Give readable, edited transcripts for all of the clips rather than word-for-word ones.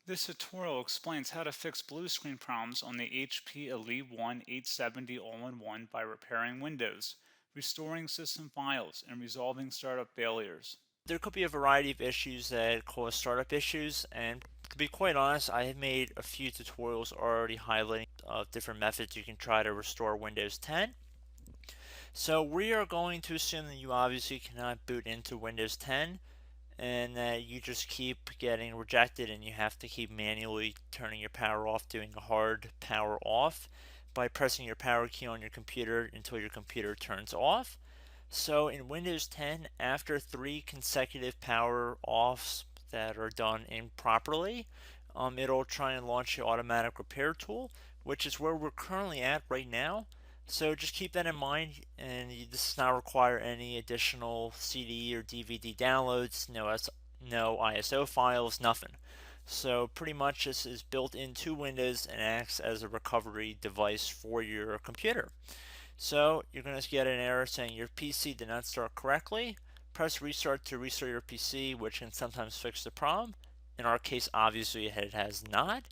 This tutorial explains how to fix blue screen problems on the HP EliteOne 870 All-in-One by repairing Windows, restoring system files, and resolving startup failures. There could be a variety of issues that cause startup issues, and to be quite honest, I have made a few tutorials already highlighting different methods you can try to restore Windows 10. So we are going to assume that you obviously cannot boot into Windows 10 and that you just keep getting rejected and you have to keep manually turning your power off, doing a hard power off by pressing your power key on your computer until your computer turns off. So in Windows 10, after 3 consecutive power offs that are done improperly, it'll try and launch the automatic repair tool, which is where we're currently at right now. So just keep that in mind, and this does not require any additional CD or DVD downloads, no ISO files, nothing. So pretty much this is built into Windows and acts as a recovery device for your computer. So you're going to get an error saying your PC did not start correctly. Press restart to restart your PC, which can sometimes fix the problem. In our case, obviously it has not.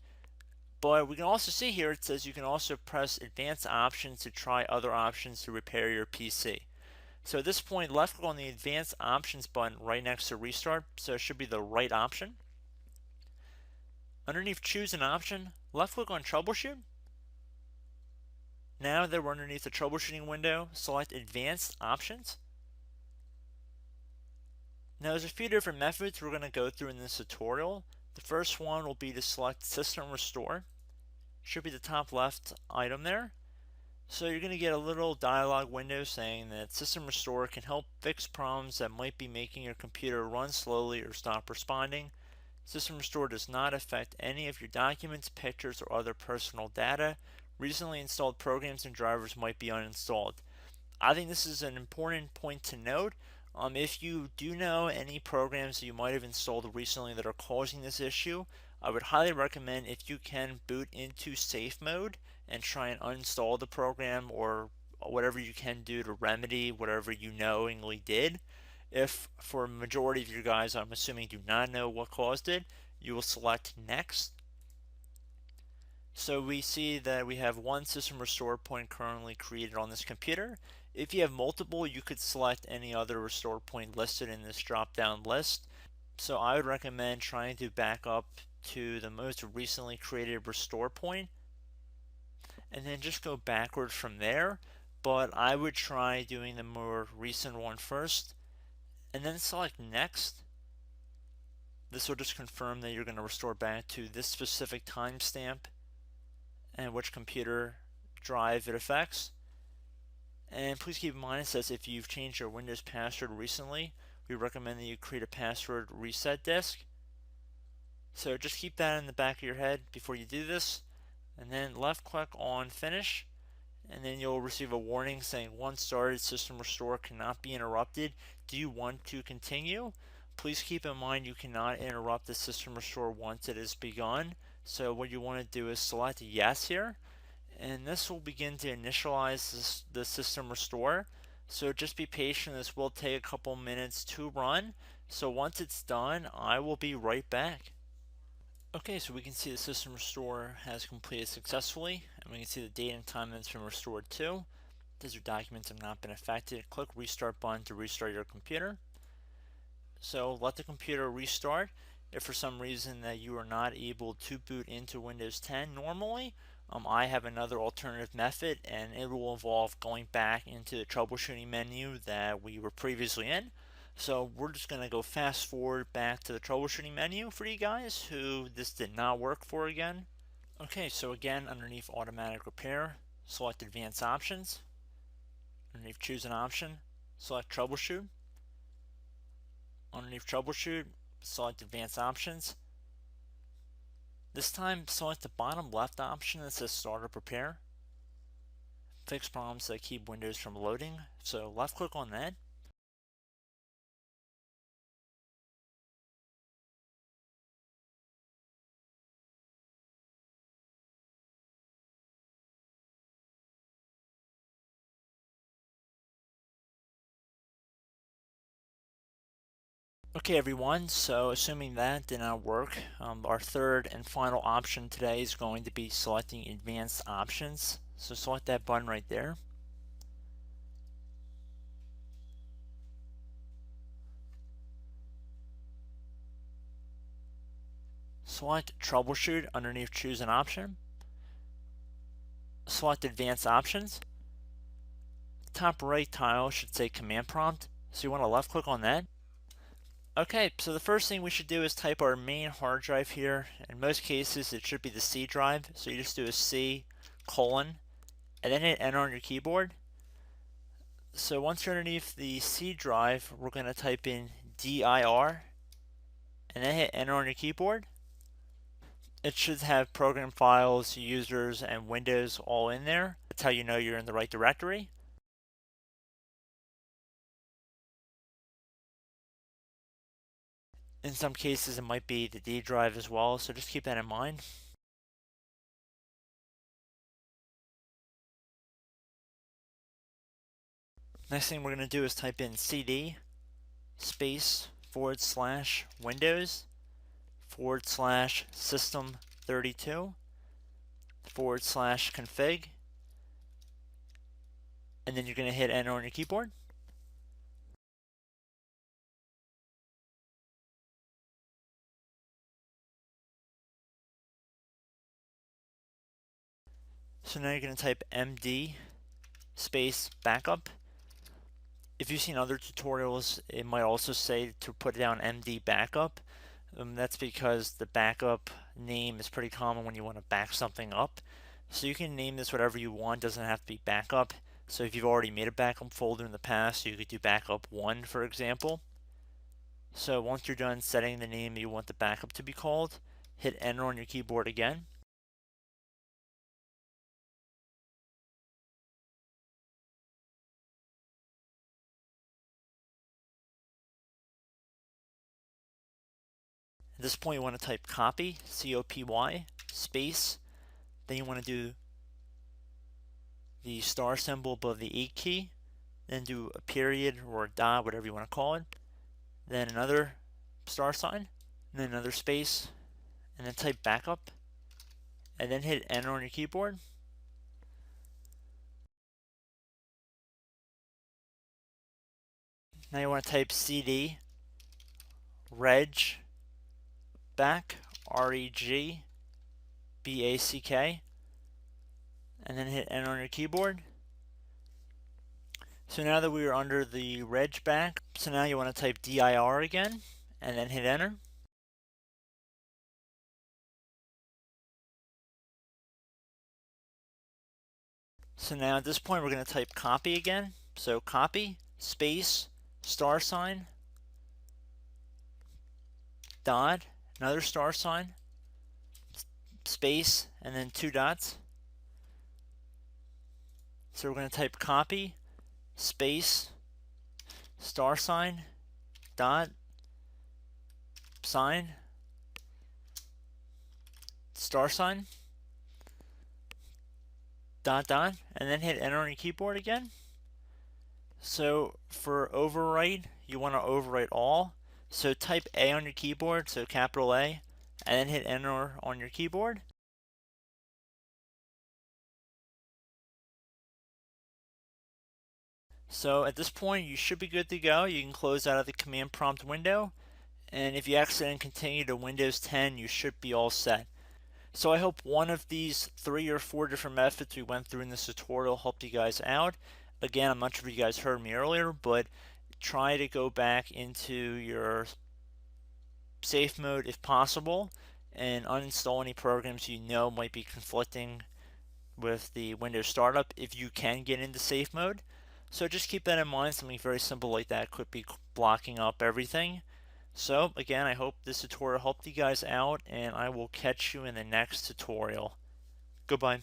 But we can also see here it says you can also press advanced options to try other options to repair your PC. So at this point, left click on the advanced options button right next to restart, so it should be the right option. Underneath choose an option, left click on troubleshoot. Now that we're underneath the troubleshooting window, select advanced options. Now there's a few different methods we're going to go through in this tutorial. The first one will be to select System Restore. Should be the top left item there. So you're going to get a little dialog window saying that System Restore can help fix problems that might be making your computer run slowly or stop responding. System Restore does not affect any of your documents, pictures, or other personal data. Recently installed programs and drivers might be uninstalled. I think this is an important point to note. If you do know any programs that you might have installed recently that are causing this issue, I would highly recommend if you can boot into safe mode and try and uninstall the program or whatever you can do to remedy whatever you knowingly did. If for a majority of you guys, I'm assuming do not know what caused it, you will select next. So we see that we have one system restore point currently created on this computer. If you have multiple, you could select any other restore point listed in this drop down list. So I would recommend trying to back up to the most recently created restore point and then just go backwards from there. But I would try doing the more recent one first and then select next. This will just confirm that you're going to restore back to this specific timestamp and which computer drive it affects. And please keep in mind it says if you've changed your Windows password recently, we recommend that you create a password reset disk. So just keep that in the back of your head before you do this, and then left click on finish, and then you'll receive a warning saying once started, system restore cannot be interrupted. Do you want to continue? Please keep in mind you cannot interrupt the system restore once it has begun. So what you want to do is select yes here, and this will begin to initialize the system restore. So just be patient, this will take a couple minutes to run. So once it's done, I will be right back. Okay, so we can see the system restore has completed successfully, and we can see the date and time that it's been restored to. These your documents have not been affected. Click restart button to restart your computer. So let the computer restart. If for some reason that you are not able to boot into Windows 10 normally, I have another alternative method, and it will involve going back into the troubleshooting menu that we were previously in. So we're just going to go fast forward back to the troubleshooting menu for you guys who this did not work for again. Okay, so again, underneath automatic repair, select advanced options. Underneath choose an option, select troubleshoot. Underneath troubleshoot, select advanced options. This time, select the bottom left option that says startup repair. Fix problems that keep Windows from loading. So left click on that. Okay everyone, so assuming that did not work, our third and final option today is going to be selecting advanced options. So select that button right there. Select troubleshoot underneath choose an option. Select advanced options. Top right tile should say command prompt, so you want to left click on that. Okay, so the first thing we should do is type our main hard drive here. In most cases it should be the C drive, so you just do a C colon and then hit enter on your keyboard. So once you're underneath the C drive, we're going to type in dir and then hit enter on your keyboard. It should have program files, users, and Windows all in there. That's how you know you're in the right directory. In some cases, it might be the D drive as well, so just keep that in mind. Next thing we're going to do is type in cd space / Windows / system32 / config, and then you're going to hit enter on your keyboard. So now you're going to type md space backup. If you've seen other tutorials, it might also say to put down md backup. That's because the backup name is pretty common when you want to back something up. So you can name this whatever you want, doesn't have to be backup. So if you've already made a backup folder in the past, you could do backup 1, for example. So once you're done setting the name you want the backup to be called, hit enter on your keyboard again. At this point you want to type copy, C-O-P-Y, space, then you want to do the star symbol above the 8 key, then do a period or a dot, whatever you want to call it, then another star sign, and then another space, and then type backup, and then hit enter on your keyboard. Now you want to type cd reg back, REG BACK, and then hit enter on your keyboard. So now that we are under the reg back, so now you want to type dir again, and then hit enter. So now at this point we're going to type copy again. So copy, space, star sign, dot, another star sign, space, and then 2 dots. So we're going to type copy, space, star sign, dot, sign, star sign, dot, dot, and then hit enter on your keyboard again. So for overwrite, you want to overwrite all. So type A on your keyboard, so capital A, and then hit enter on your keyboard. So at this point, you should be good to go. You can close out of the command prompt window. And if you accidentally continue to Windows 10, you should be all set. So I hope one of these 3 or 4 different methods we went through in this tutorial helped you guys out. Again, I'm not sure if you guys heard me earlier, but try to go back into your safe mode if possible and uninstall any programs you know might be conflicting with the Windows startup if you can get into safe mode. So just keep that in mind. Something very simple like that could be blocking up everything. So again, I hope this tutorial helped you guys out, and I will catch you in the next tutorial. Goodbye.